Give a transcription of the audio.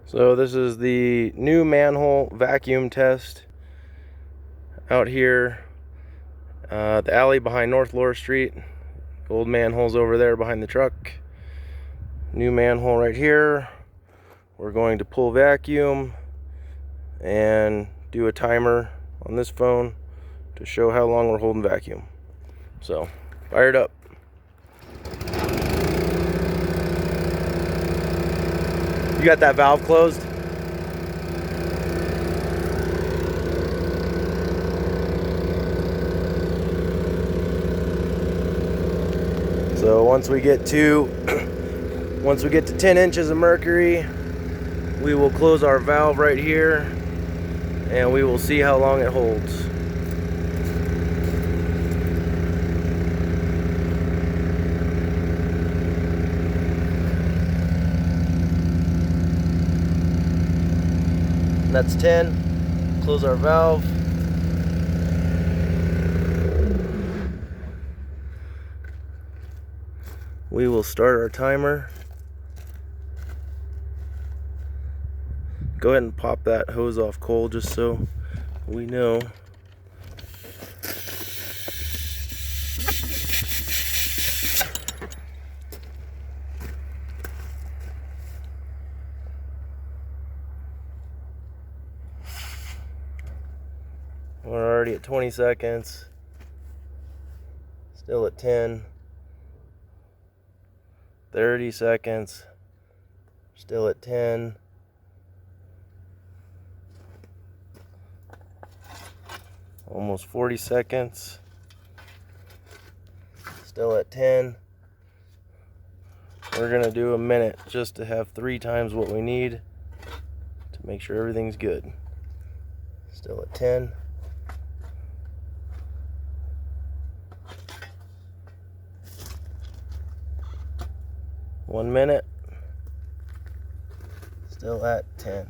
So this is the new manhole vacuum test out here, the alley behind North Laura Street. Old manhole's over there behind the truck. New manhole right here. We're going to pull vacuum and do a timer on this phone to show how long we're holding vacuum. So, fire it up. You got that valve closed? So once we get to 10 inches of mercury, we will close our valve right here and we will see how long it holds. That's 10. Close our valve. We will start our timer. Go ahead and pop that hose off cold just so we know. We're already at 20 seconds. Still at 10. 30 seconds. Still at 10. Almost 40 seconds. Still at 10. We're gonna do a minute just to have 3 times what we need to make sure everything's good. Still at 10. One minute. Still at 10.